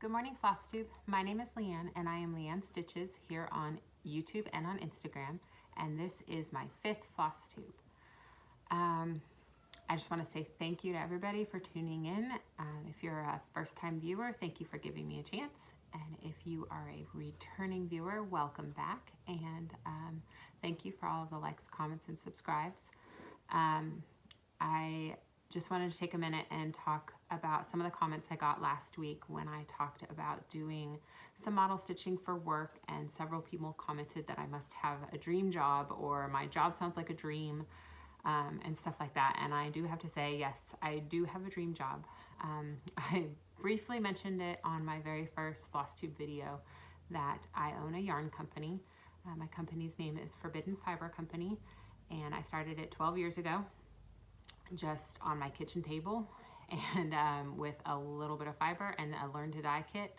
Good morning, FlossTube. My name is Leann and I am leann.stitches here on YouTube and on Instagram, and this is my 5th FlossTube. I just want to say thank you to everybody for tuning in. If you're a first-time viewer, thank you for giving me a chance. And if you are a returning viewer, welcome back. And thank you for all of the likes, comments, and subscribes. I just wanted to take a minute and talk about some of the comments I got last week when I talked about doing some model stitching for work, and several people commented that I must have a dream job or my job sounds like a dream, and stuff like that. And I do have to say, yes, I do have a dream job. I briefly mentioned it on my very first FlossTube video that I own a yarn company. My company's name is Forbidden Fiber Company, and I started it 12 years ago. Just on my kitchen table, and with a little bit of fiber and a learn to dye kit,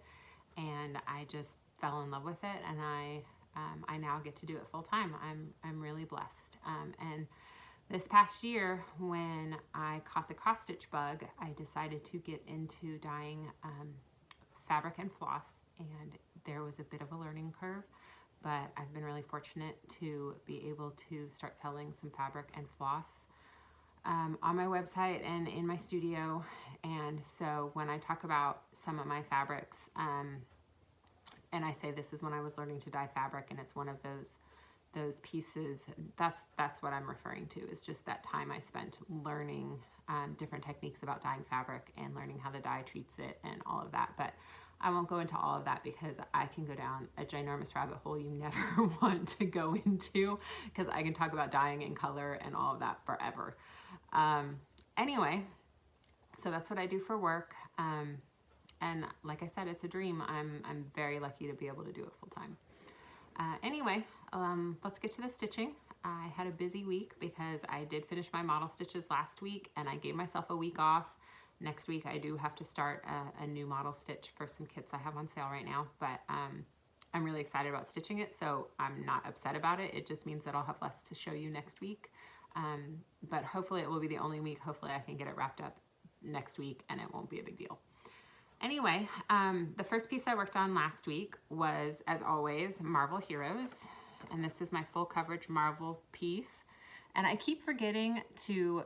and I just fell in love with it, and I now get to do it full time. I'm really blessed. And this past year, when I caught the cross stitch bug, I decided to get into dyeing fabric and floss, and there was a bit of a learning curve, but I've been really fortunate to be able to start selling some fabric and floss on my website and in my studio. And so when I talk about some of my fabrics, and I say this is when I was learning to dye fabric, and it's one of those pieces, that's what I'm referring to, is just that time I spent learning different techniques about dyeing fabric and learning how the dye treats it and all of that. But I won't go into all of that because I can go down a ginormous rabbit hole you never want to go into, because I can talk about dyeing and color and all of that forever. Anyway, so that's what I do for work. And like I said, it's a dream. I'm very lucky to be able to do it full time. Anyway, let's get to the stitching. I had a busy week because I did finish my model stitches last week, and I gave myself a week off. Next week I do have to start a new model stitch for some kits I have on sale right now, but I'm really excited about stitching it, so I'm not upset about it. It just means that I'll have less to show you next week. But hopefully it will be the only week. Hopefully I can get it wrapped up next week and it won't be a big deal. Anyway, the first piece I worked on last week was, as always, Marvel Heroes. And this is my full coverage Marvel piece. And I keep forgetting to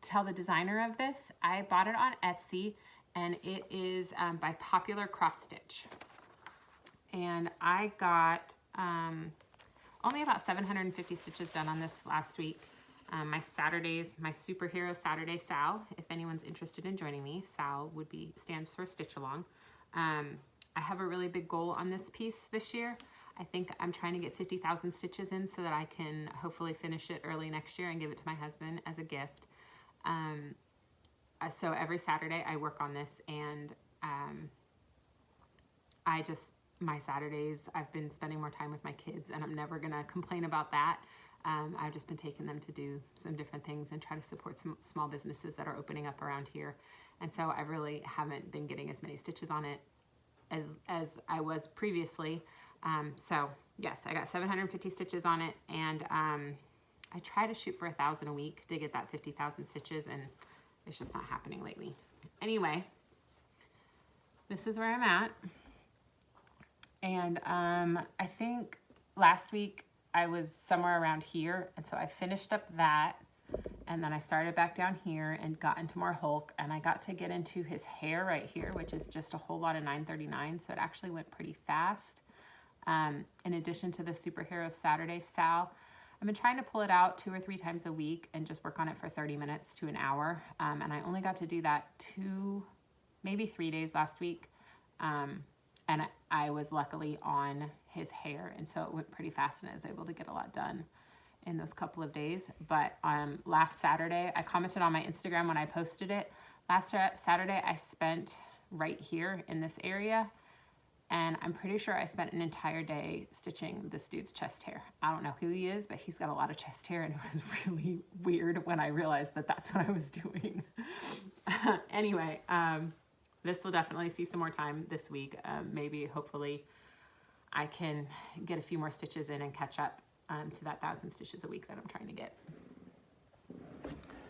tell the designer of this. I bought it on Etsy, and it is by Popular Cross Stitch. And I got only about 750 stitches done on this last week. My Saturdays, my Superhero Saturday Sal, if anyone's interested in joining me, Sal stands for Stitch Along. I have a really big goal on this piece this year. I think I'm trying to get 50,000 stitches in so that I can hopefully finish it early next year and give it to my husband as a gift. So every Saturday I work on this, and my Saturdays, I've been spending more time with my kids, and I'm never gonna complain about that. I've just been taking them to do some different things and try to support some small businesses that are opening up around here. And so I really haven't been getting as many stitches on it as I was previously. So yes, I got 750 stitches on it, and I try to shoot for 1,000 a week to get that 50,000 stitches, and it's just not happening lately. Anyway, this is where I'm at. And I think last week I was somewhere around here, and so I finished up that, and then I started back down here and got into more Hulk, and I got to get into his hair right here, which is just a whole lot of 939, so it actually went pretty fast. In addition to the Superhero Saturday Sal, I've been trying to pull it out 2 or 3 times a week and just work on it for 30 minutes to an hour, and I only got to do that 2, maybe 3 days last week. And I was luckily on his hair, and so it went pretty fast, and I was able to get a lot done in those couple of days. But last Saturday, I commented on my Instagram when I posted it. Last Saturday, I spent right here in this area, and I'm pretty sure I spent an entire day stitching this dude's chest hair. I don't know who he is, but he's got a lot of chest hair, and it was really weird when I realized that that's what I was doing. Anyway, this will definitely see some more time this week. Maybe, hopefully, I can get a few more stitches in and catch up to that 1,000 stitches a week that I'm trying to get.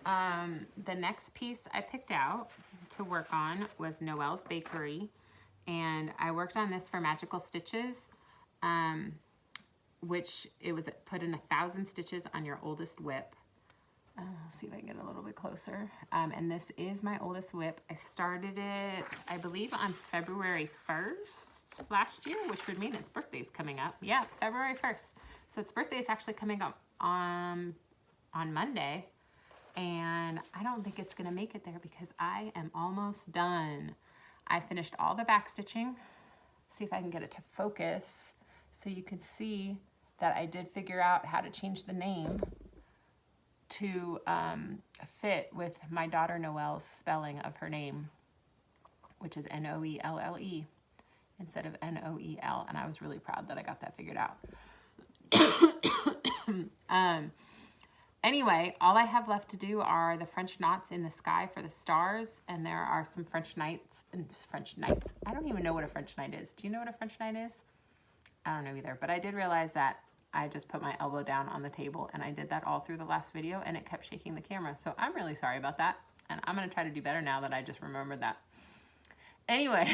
The next piece I picked out to work on was Noelles Bakery. And I worked on this for Magical Stitches, which it was put in 1,000 stitches on your oldest whip. Let's see if I can get a little bit closer. And this is my oldest whip. I started it, I believe, on February 1st last year, which would mean its birthday's coming up. Yeah, February 1st. So its birthday is actually coming up on Monday. And I don't think it's gonna make it there because I am almost done. I finished all the back stitching. See if I can get it to focus so you can see that I did figure out how to change the name to fit with my daughter Noelle's spelling of her name, which is Noelle instead of Noel, and I was really proud that I got that figured out. Anyway, all I have left to do are the French knots in the sky for the stars, and there are some French knights. I don't even know what a French knight is. Do you know what a French knight is? I don't know either, but I did realize that I just put my elbow down on the table, and I did that all through the last video, and it kept shaking the camera. So I'm really sorry about that, and I'm gonna try to do better now that I just remembered that. Anyway,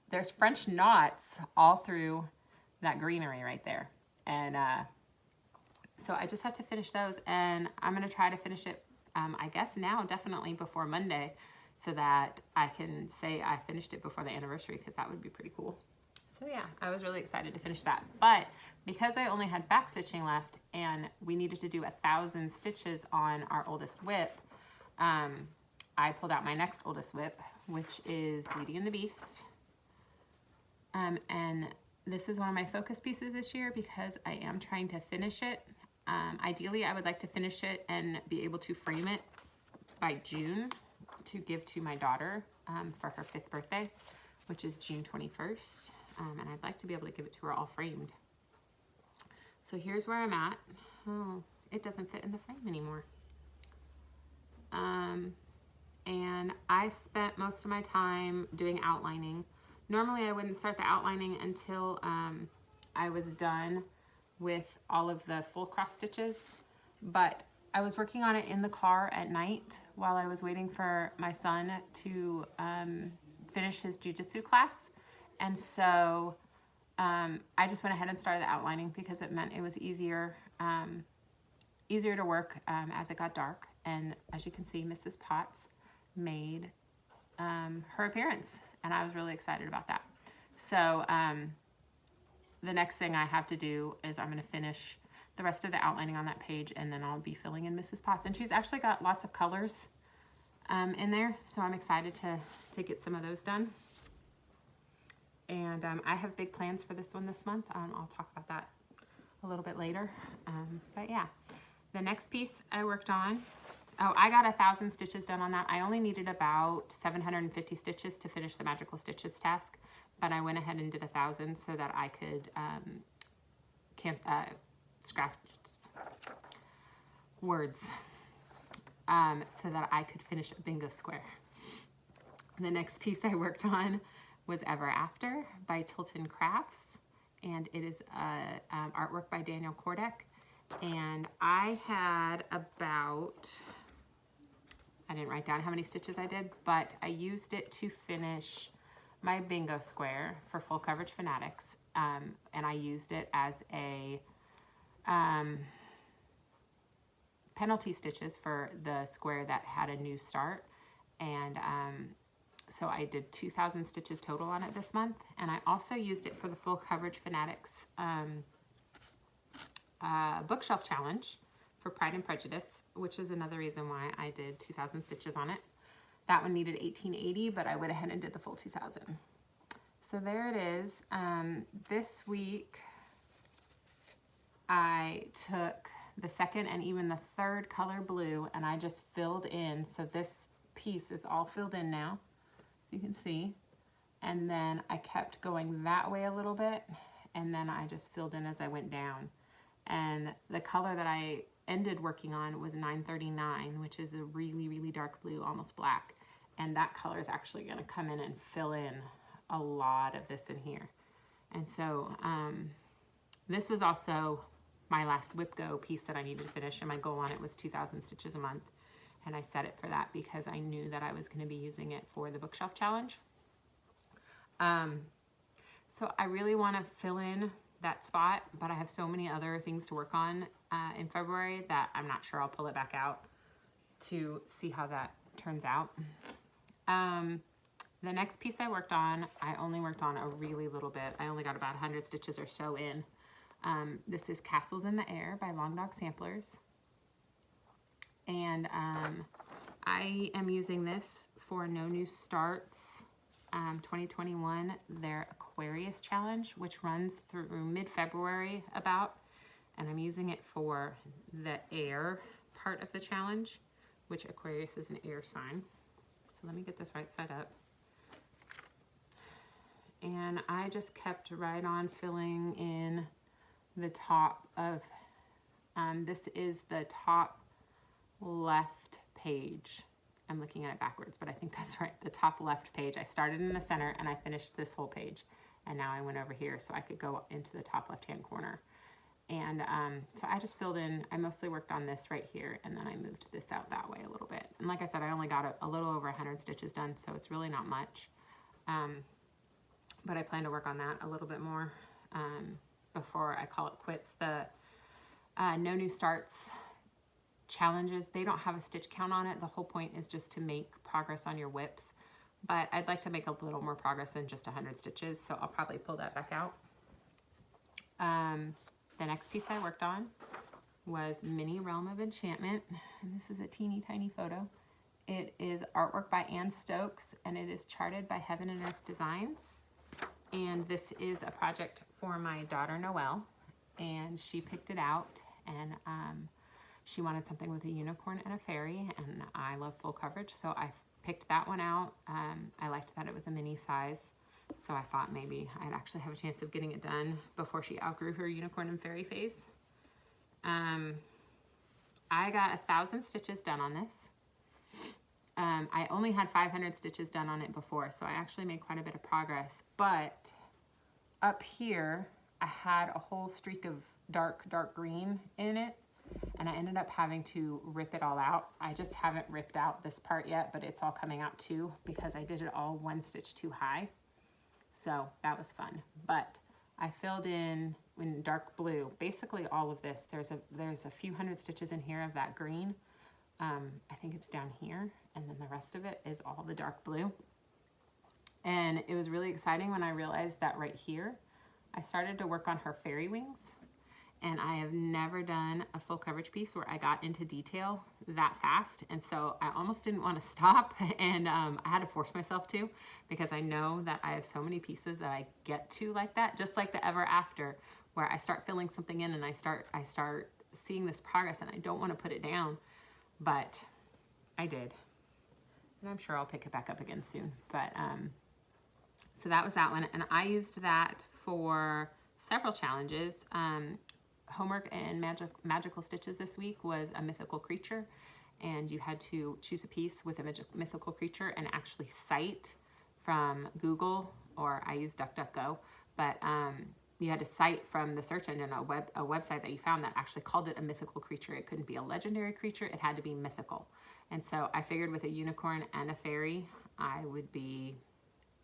there's French knots all through that greenery right there. And so I just have to finish those, and I'm gonna try to finish it, I guess now, definitely before Monday, so that I can say I finished it before the anniversary, because that would be pretty cool. So yeah, I was really excited to finish that. But because I only had back stitching left and we needed to do 1,000 stitches on our oldest whip, I pulled out my next oldest whip, which is Beauty and the Beast. And this is one of my focus pieces this year because I am trying to finish it. Ideally, I would like to finish it and be able to frame it by June to give to my daughter for her 5th birthday, which is June 21st. And I'd like to be able to give it to her all framed. So here's where I'm at. Oh, it doesn't fit in the frame anymore. And I spent most of my time doing outlining. Normally I wouldn't start the outlining until I was done with all of the full cross stitches, but I was working on it in the car at night while I was waiting for my son to finish his jiu-jitsu class. And so I just went ahead and started the outlining because it meant it was easier to work as it got dark. And as you can see, Mrs. Potts made her appearance, and I was really excited about that. So the next thing I have to do is I'm going to finish the rest of the outlining on that page, and then I'll be filling in Mrs. Potts. And she's actually got lots of colors in there, so I'm excited to get some of those done. And I have big plans for this one this month. I'll talk about that a little bit later. But yeah, the next piece I worked on, oh, I got 1,000 stitches done on that. I only needed about 750 stitches to finish the Magical Stitches task, but I went ahead and did 1,000 so that I could scratch words, so that I could finish a bingo square. The next piece I worked on was Ever After by Tilton Crafts, and it is artwork by Daniel Kordek. And I had about, I didn't write down how many stitches I did, but I used it to finish my bingo square for Full Coverage Fanatics, and I used it as a penalty stitches for the square that had a new start. And so I did 2,000 stitches total on it this month, and I also used it for the Full Coverage Fanatics bookshelf challenge for Pride and Prejudice, which is another reason why I did 2,000 stitches on it. That one needed 1,880, but I went ahead and did the full 2,000. So there it is. This week I took the second and even the third color blue, and I just filled in. So this piece is all filled in now, you can see. And then I kept going that way a little bit, and then I just filled in as I went down. And the color that I ended working on was 939, which is a really, really dark blue, almost black. And that color is actually going to come in and fill in a lot of this in here. And so this was also my last whipgo piece that I needed to finish, and my goal on it was 2,000 stitches a month. And I set it for that because I knew that I was going to be using it for the bookshelf challenge. So I really want to fill in that spot, but I have so many other things to work on in February that I'm not sure I'll pull it back out to see how that turns out. The next piece I worked on, I only worked on a really little bit. I only got about 100 stitches or so in. This is Castles in the Air by Long Dog Samplers. And I am using this for No New Starts 2021, their Aquarius Challenge, which runs through mid-February about. And I'm using it for the air part of the challenge, which Aquarius is an air sign. So let me get this right side up. And I just kept right on filling in the top of, this is the top left page. I'm looking at it backwards, but I think that's right. The top left page. I started in the center and I finished this whole page. And now I went over here so I could go into the top left-hand corner. And so I just filled in, I mostly worked on this right here, and then I moved this out that way a little bit. And like I said, I only got a little over 100 stitches done, so it's really not much. But I plan to work on that a little bit more before I call it quits. The No New Starts challenges, they don't have a stitch count on it. The whole point is just to make progress on your whips. But I'd like to make a little more progress than just 100 stitches, so I'll probably pull that back out. The next piece I worked on was Mini Realm of Enchantment, and this is a teeny tiny photo. It is artwork by Ann Stokes, and it is charted by Heaven and Earth Designs. And this is a project for my daughter Noelle, and she picked it out, and she wanted something with a unicorn and a fairy, and I love full coverage, so I picked that one out. I liked that it was a mini size, so I thought maybe I'd actually have a chance of getting it done before she outgrew her unicorn and fairy phase. I got 1,000 stitches done on this. I only had 500 stitches done on it before, so I actually made quite a bit of progress. But up here, I had a whole streak of dark green in it, and I ended up having to rip it all out. I just haven't ripped out this part yet, but it's all coming out too because I did it all one stitch too high. So that was fun. But I filled in dark blue, basically all of this. There's a few hundred stitches in here of that green. I think it's down here, and then the rest of it is all the dark blue. And it was really exciting when I realized that right here, I started to work on her fairy wings, and I have never done a full coverage piece where I got into detail that fast. And so I almost didn't want to stop, and I had to force myself to, because I know that I have so many pieces that I get to like that, just like the Ever After, where I start filling something in and I start seeing this progress, and I don't want to put it down. But I did, and I'm sure I'll pick it back up again soon. But so that was that one, and I used that for several challenges. Homework and magical stitches this week was a mythical creature, and you had to choose a piece with a mythical creature and actually cite from Google, or I used DuckDuckGo, but you had to cite from the search engine a website that you found that actually called it a mythical creature. It couldn't be a legendary creature, it had to be mythical. And so I figured with a unicorn and a fairy, I would be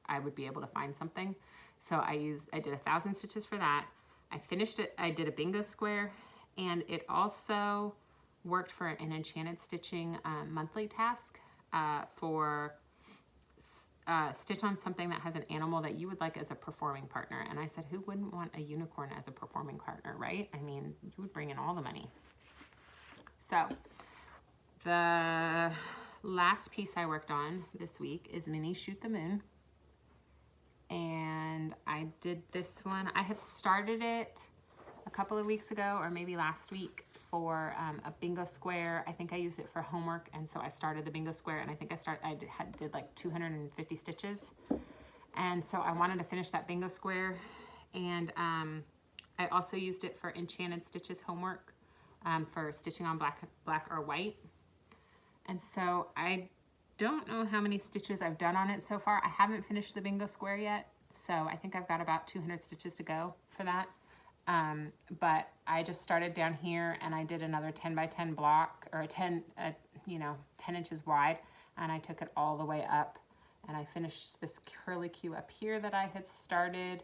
able to find something. So I did 1,000 stitches for that. I finished it, I did a bingo square, and it also worked for an enchanted stitching monthly task for stitch on something that has an animal that you would like as a performing partner. And I said, who wouldn't want a unicorn as a performing partner, right? I mean, you would bring in all the money. So the last piece I worked on this week is Mini Shoot the Moon. And I did this one. I had started it a couple of weeks ago, or maybe last week, for a bingo square. I think I used it for homework, and so I started the bingo square, and I think I did like 250 stitches. And so I wanted to finish that bingo square, and I also used it for Enchanted Stitches homework for stitching on black or white. And so I don't know how many stitches I've done on it so far. I haven't finished the bingo square yet, so I think I've got about 200 stitches to go for that. But I just started down here, and I did another 10 by 10 block, or 10 inches wide, and I took it all the way up And I finished this curly Q up here that I had started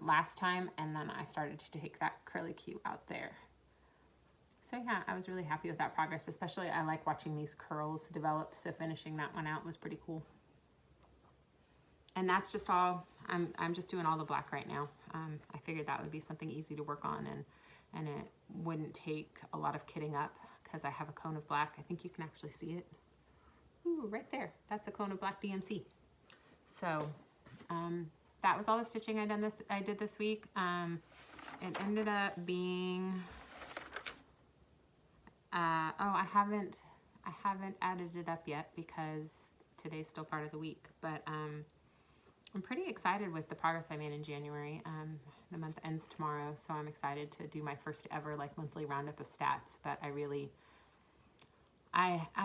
last time, and then I started to take that curly Q out there. So yeah, I was really happy with that progress, especially I like watching these curls develop, so finishing that one out was pretty cool. And that's just all, I'm just doing all the black right now. I figured that would be something easy to work on, and it wouldn't take a lot of kitting up because I have a cone of black. I think you can actually see it. Ooh, right there. That's a cone of black DMC. So that was all the stitching I did this week. It ended up being, I haven't added it up yet because today's still part of the week, but I'm pretty excited with the progress I made in January. The month ends tomorrow, so I'm excited to do my first ever like monthly roundup of stats, but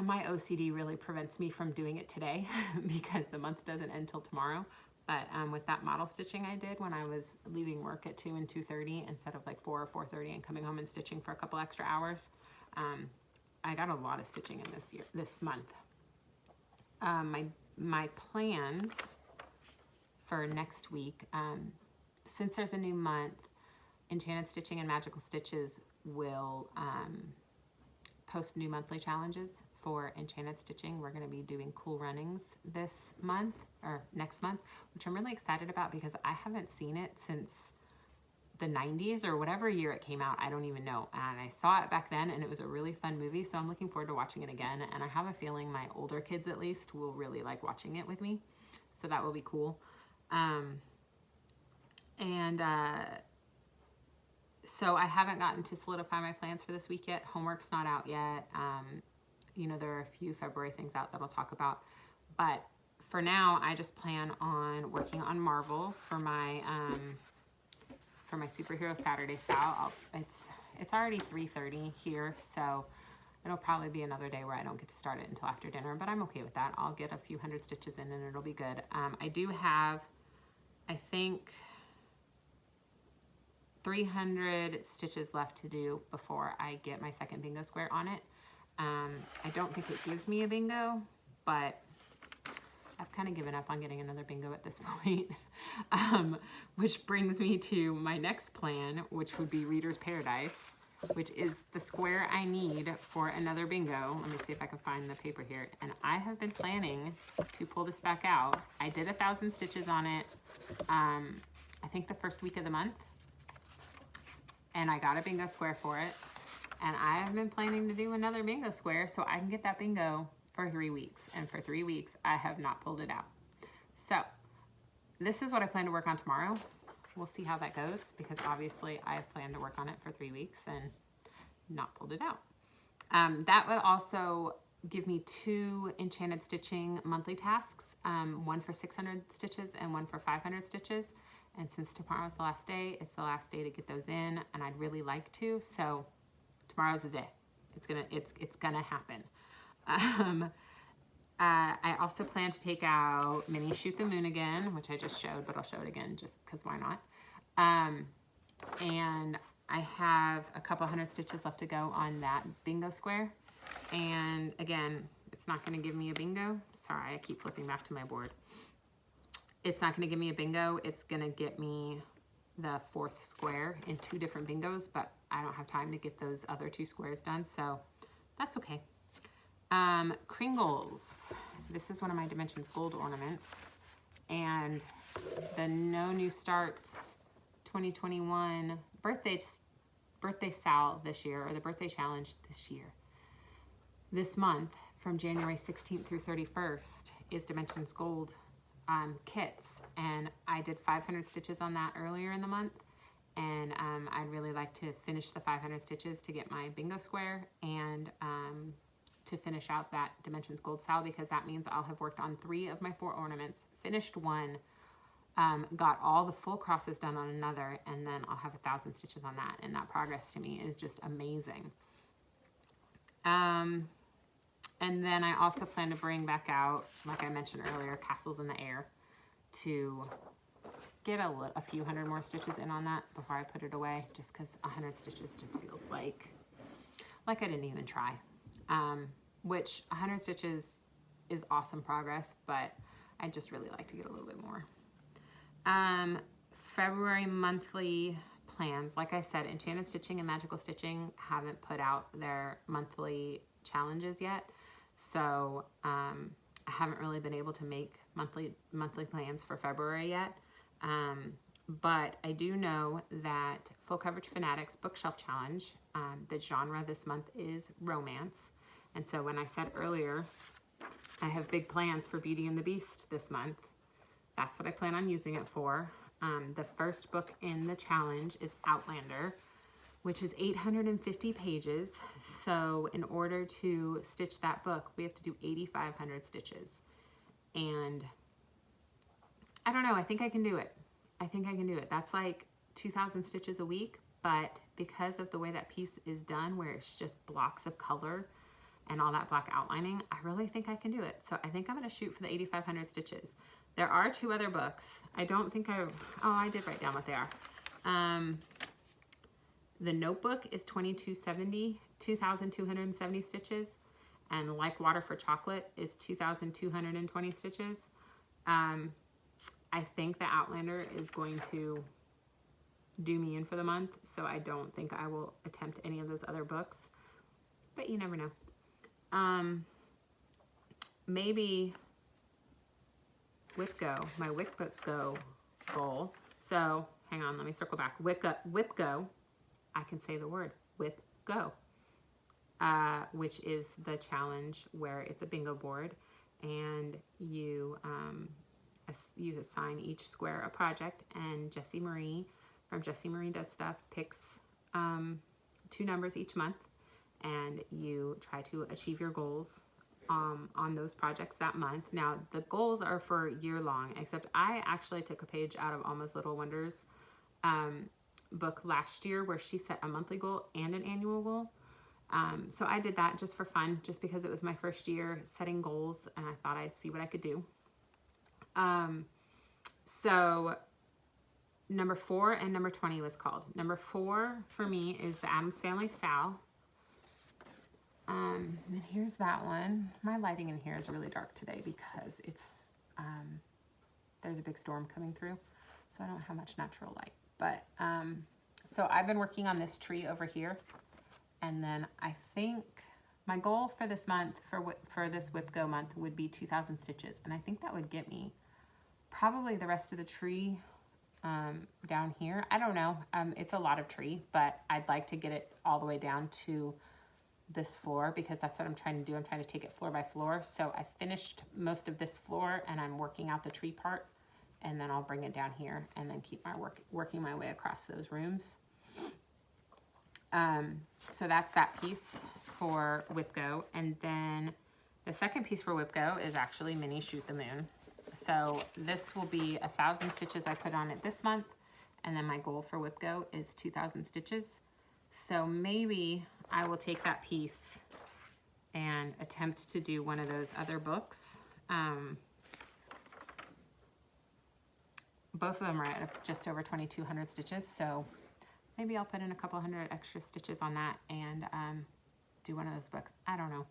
my OCD really prevents me from doing it today because the month doesn't end till tomorrow. But with that model stitching I did when I was leaving work at 2 and 2:30 instead of like 4 or 4:30 and coming home and stitching for a couple extra hours, I got a lot of stitching in this month. My plans for next week, since there's a new month, Enchanted Stitching and Magical Stitches will post new monthly challenges for Enchanted Stitching. We're going to be doing cool runnings this month, or next month, which I'm really excited about because I haven't seen it since the 90s or whatever year it came out. I don't even know. And I saw it back then and it was a really fun movie, so I'm looking forward to watching it again. And I have a feeling my older kids at least will really like watching it with me. So that will be cool. So I haven't gotten to solidify my plans for this week yet. Homework's not out yet. You know, there are a few February things out that I'll talk about. But for now, I just plan on working on Marvel for my Superhero Saturday style. It's already 3:30 here, so it'll probably be another day where I don't get to start it until after dinner, but I'm okay with that. I'll get a few hundred stitches in and it'll be good. I do have, I think, 300 stitches left to do before I get my second bingo square on it. I don't think it gives me a bingo, but I've kind of given up on getting another bingo at this point. Which brings me to my next plan, which would be Reader's Paradise, which is the square I need for another bingo. Let me see if I can find the paper here. And I have been planning to pull this back out. I did 1,000 stitches on it, I think the first week of the month. And I got a bingo square for it. And I have been planning to do another bingo square so I can get that bingo for 3 weeks. And for 3 weeks, I have not pulled it out. So this is what I plan to work on tomorrow. We'll see how that goes because obviously I have planned to work on it for 3 weeks and not pulled it out. That will also give me 2 Enchanted Stitching monthly tasks, one for 600 stitches and one for 500 stitches. And since tomorrow's the last day, it's the last day to get those in, and I'd really like to, so tomorrow's the day. It's gonna happen. I also plan to take out Mini Shoot the Moon again, which I just showed, but I'll show it again just because why not? And I have a couple hundred stitches left to go on that bingo square. And again, it's not gonna give me a bingo. Sorry, I keep flipping back to my board. It's not gonna give me a bingo. It's gonna get me the 4th square in 2 different bingos, but I don't have time to get those other 2 squares done, so that's okay. Kringles. This is one of my Dimensions Gold ornaments. And the No New Starts 2021 birthday sal this year, or the birthday challenge this year. This month, from January 16th through 31st, is Dimensions Gold kits, and I did 500 stitches on that earlier in the month, and I'd really like to finish the 500 stitches to get my bingo square and to finish out that Dimensions Gold sal, because that means I'll have worked on 3 of my 4 ornaments, finished 1, got all the full crosses done on another, and then I'll have 1,000 stitches on that, and that progress to me is just amazing. And then I also plan to bring back out, like I mentioned earlier, Castles in the Air, to get a few hundred more stitches in on that before I put it away, just because 100 stitches just feels like I didn't even try. Which 100 stitches is awesome progress, but I just really like to get a little bit more. February monthly plans. Like I said, Enchanted Stitching and Magical Stitching haven't put out their monthly challenges yet. So I haven't really been able to make monthly plans for February yet. But I do know that Full Coverage Fanatics Bookshelf Challenge, the genre this month is romance. And so when I said earlier, I have big plans for Beauty and the Beast this month, that's what I plan on using it for. The first book in the challenge is Outlander, which is 850 pages. So in order to stitch that book, we have to do 8,500 stitches. And I don't know, I think I can do it. I think I can do it. That's like 2,000 stitches a week, but because of the way that piece is done, where it's just blocks of color and all that black outlining, I really think I can do it. So I think I'm gonna shoot for the 8,500 stitches. There are 2 other books. I don't think I did write down what they are. The Notebook is 2,270 stitches, and Like Water for Chocolate is 2,220 stitches. I think the Outlander is going to do me in for the month, so I don't think I will attempt any of those other books, but you never know. Maybe whipgo, my whipgo goal. So hang on, let me circle back. Whipgo, I can say the word, whipgo, which is the challenge where it's a bingo board, and you assign each square a project, and Jessie Marie from Jessie Marie Does Stuff picks 2 numbers each month, and you try to achieve your goals on those projects that month. Now, the goals are for year long, except I actually took a page out of Alma's Little Wonders book last year where she set a monthly goal and an annual goal. So I did that just for fun, just because it was my first year setting goals, and I thought I'd see what I could do. So number 4 and number 20 was called. Number 4 for me is the Addams Family Sal. And here's that one. My lighting in here is really dark today because it's, there's a big storm coming through, so I don't have much natural light. But, so I've been working on this tree over here, and then I think my goal for this month, for this whipgo month, would be 2,000 stitches, and I think that would get me probably the rest of the tree down here. I don't know. It's a lot of tree, but I'd like to get it all the way down to this floor, because that's what I'm trying to do. I'm trying to take it floor by floor. So I finished most of this floor, and I'm working out the tree part, and then I'll bring it down here and then keep my working my way across those rooms. So that's that piece for whipgo. And then the second piece for whipgo is actually Mini Shoot the Moon. So this will be 1,000 stitches I put on it this month, and then my goal for whipgo is 2,000 stitches. So maybe I will take that piece and attempt to do one of those other books. Both of them are at just over 2,200 stitches, so maybe I'll put in a couple hundred extra stitches on that and do one of those books. I don't know.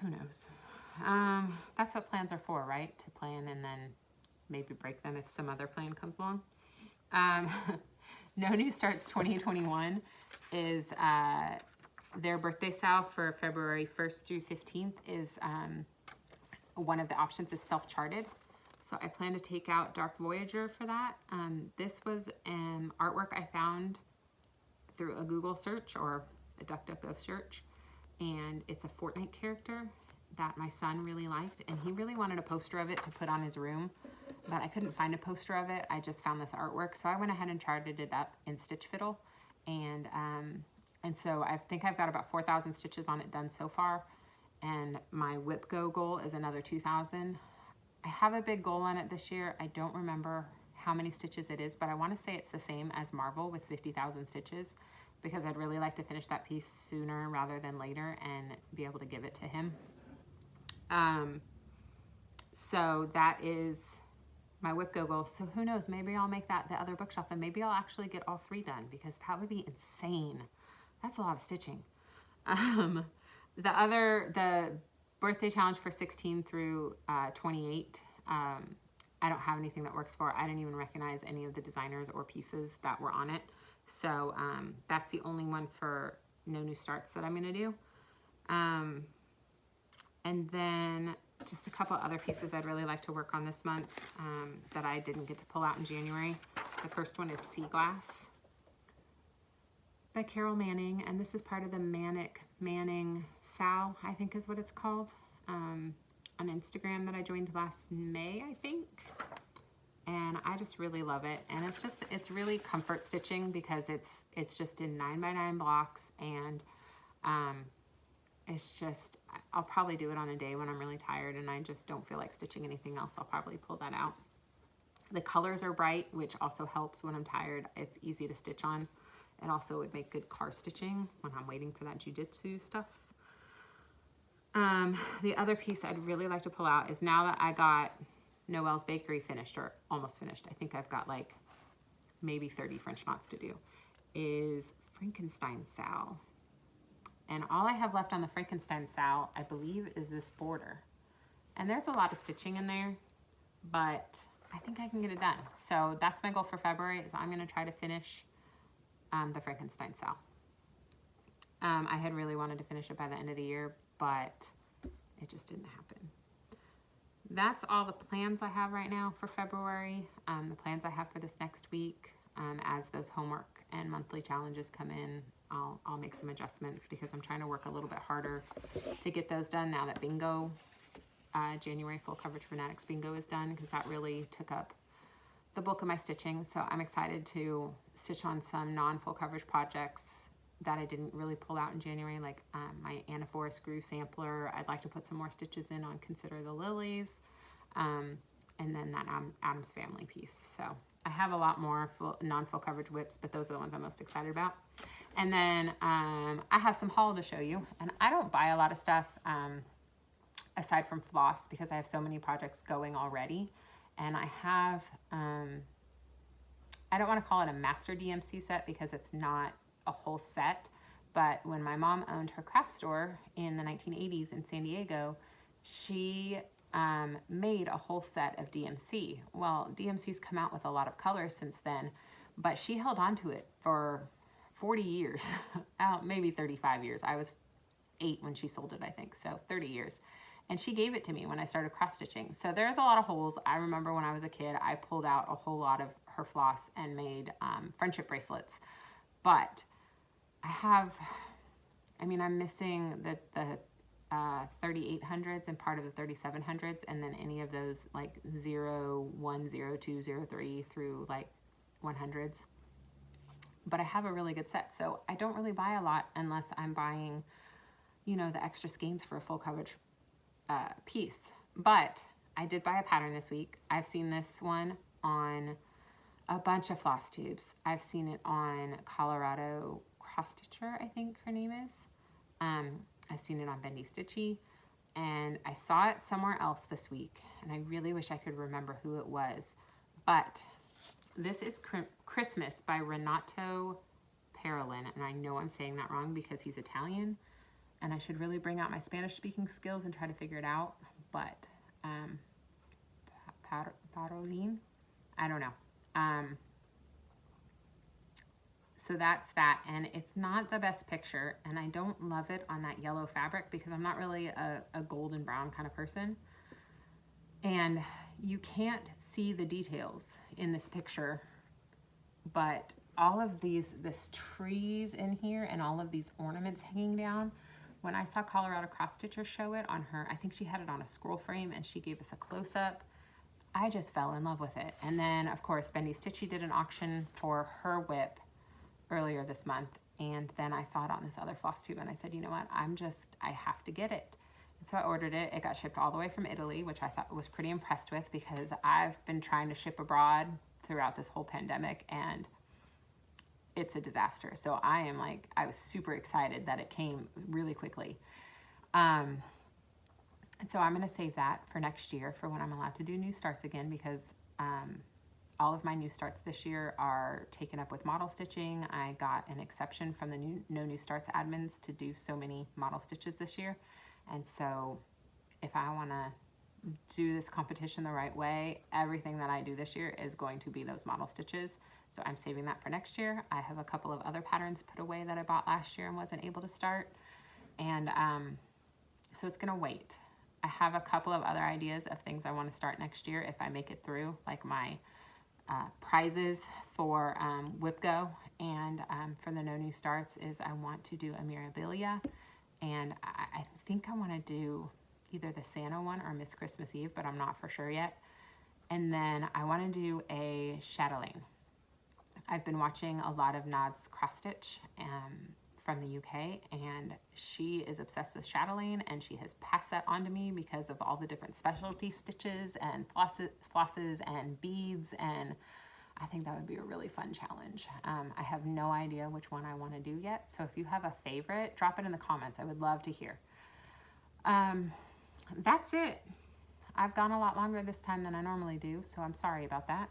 Who knows? That's what plans are for, right? To plan and then maybe break them if some other plan comes along. No New Starts 2021 is their birthday sale for February 1st through 15th is one of the options is self-charted. So I plan to take out Dark Voyager for that. This was an artwork I found through a Google search or a DuckDuckGo search, and it's a Fortnite character that my son really liked, and he really wanted a poster of it to put on his room, but I couldn't find a poster of it. I just found this artwork, so I went ahead and charted it up in Stitch Fiddle, and so I think I've got about 4,000 stitches on it done so far, and my whipgo goal is another 2,000. I have a big goal on it this year. I don't remember how many stitches it is, but I want to say it's the same as Marvel with 50,000 stitches, because I'd really like to finish that piece sooner rather than later and be able to give it to him. So that is my whipgo goal. So who knows, maybe I'll make that the other bookshelf, and maybe I'll actually get all 3 done, because that would be insane. That's a lot of stitching. The birthday challenge for 16 through 28. I don't have anything that works for it. I didn't even recognize any of the designers or pieces that were on it. So that's the only one for no new starts that I'm going to do. And then just a couple other pieces I'd really like to work on this month that I didn't get to pull out in January. The first one is Sea Glass by Carol Manning, and this is part of the Manning Sal, I think is what it's called, on Instagram that I joined last May, I think. And I just really love it. And it's really comfort stitching because it's just in 9x9 blocks, and it's just, I'll probably do it on a day when I'm really tired and I just don't feel like stitching anything else. I'll probably pull that out. The colors are bright, which also helps when I'm tired. It's easy to stitch on. It also would make good car stitching when I'm waiting for that jujitsu stuff. The other piece I'd really like to pull out is, now that I got Noelles Bakery finished, or almost finished, I think I've got like maybe 30 French knots to do, is Frankenstein Sal. And all I have left on the Frankenstein Sal, I believe, is this border. And there's a lot of stitching in there, but I think I can get it done. So that's my goal for February, is I'm gonna try to finish the Frankenstein Sal. I had really wanted to finish it by the end of the year, but it just didn't happen. That's all the plans I have right now for February. The plans I have for this next week, as those homework and monthly challenges come in, I'll make some adjustments, because I'm trying to work a little bit harder to get those done now that bingo, January Full Coverage Fanatics bingo is done, because that really took up the bulk of my stitching. So I'm excited to stitch on some non-full coverage projects that I didn't really pull out in January, like my Anaphora Screw Sampler. I'd like to put some more stitches in on Consider the Lilies, and then that Addams Family piece. So I have a lot more non-full coverage whips, but those are the ones I'm most excited about. And then I have some haul to show you, and I don't buy a lot of stuff aside from floss, because I have so many projects going already. And I have, I don't want to call it a master DMC set because it's not a whole set, but when my mom owned her craft store in the 1980s in San Diego, she made a whole set of DMC. Well, DMC's come out with a lot of colors since then, but she held on to it for 40 years, maybe 35 years. I was 8 when she sold it, I think, so 30 years. And she gave it to me when I started cross stitching. So there's a lot of holes. I remember when I was a kid, I pulled out a whole lot of her floss and made friendship bracelets. But I'm missing the 3800s and part of the 3700s, and then any of those like 0, 1, 0, 2, 0, 3 through like 100s. But I have a really good set, so I don't really buy a lot unless I'm buying, you know, the extra skeins for a full coverage piece. But I did buy a pattern this week. I've seen this one on a bunch of floss tubes. I've seen it on Colorado Cross Stitcher, I think her name is. I've seen it on Bendy Stitchy, and I saw it somewhere else this week, and I really wish I could remember who it was. But this is Christmas by Renato Parolin, and I know I'm saying that wrong because he's Italian, and I should really bring out my Spanish speaking skills and try to figure it out, but Parolin? I don't know. So that's that, and it's not the best picture, and I don't love it on that yellow fabric because I'm not really a golden brown kind of person, and you can't see the details in this picture, but all of this trees in here and all of these ornaments hanging down, when I saw Colorado Cross Stitcher show it on her, I think she had it on a scroll frame and she gave us a close-up, I just fell in love with it. And then of course Bendy Stitchy did an auction for her whip earlier this month, and then I saw it on this other floss tube and I said, you know what, I have to get it. And so I ordered it. It got shipped all the way from Italy, which I thought was pretty impressed with because I've been trying to ship abroad throughout this whole pandemic and it's a disaster. So I was super excited that it came really quickly. And so I'm going to save that for next year for when I'm allowed to do new starts again, because all of my new starts this year are taken up with model stitching. I got an exception from the No New Starts admins to do so many model stitches this year. And so if I want to do this competition the right way, everything that I do this year is going to be those model stitches. So I'm saving that for next year. I have a couple of other patterns put away that I bought last year and wasn't able to start. And so it's gonna wait. I have a couple of other ideas of things I want to start next year if I make it through, like my prizes for whipgo, and for the No New Starts is I want to do a Mirabilia, and I think I want to do either the Santa one or Miss Christmas Eve, but I'm not for sure yet. And then I want to do a chatelaine. I've been watching a lot of Noelles cross stitch from the UK, and she is obsessed with chatelaine, and she has passed that on to me because of all the different specialty stitches and flosses and beads, and I think that would be a really fun challenge. I have no idea which one I want to do yet, so if you have a favorite, drop it in the comments. I would love to hear. That's it. I've gone a lot longer this time than I normally do, so I'm sorry about that.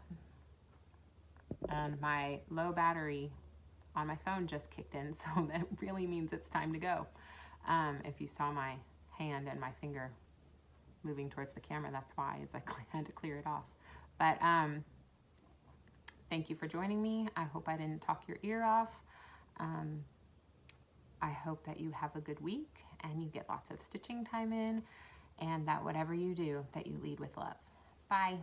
And my low battery on my phone just kicked in, so that really means it's time to go. If you saw my hand and my finger moving towards the camera, that's why, is I had to clear it off. But thank you for joining me. I hope I didn't talk your ear off. I hope that you have a good week and you get lots of stitching time in, and that whatever you do, that you lead with love. Bye.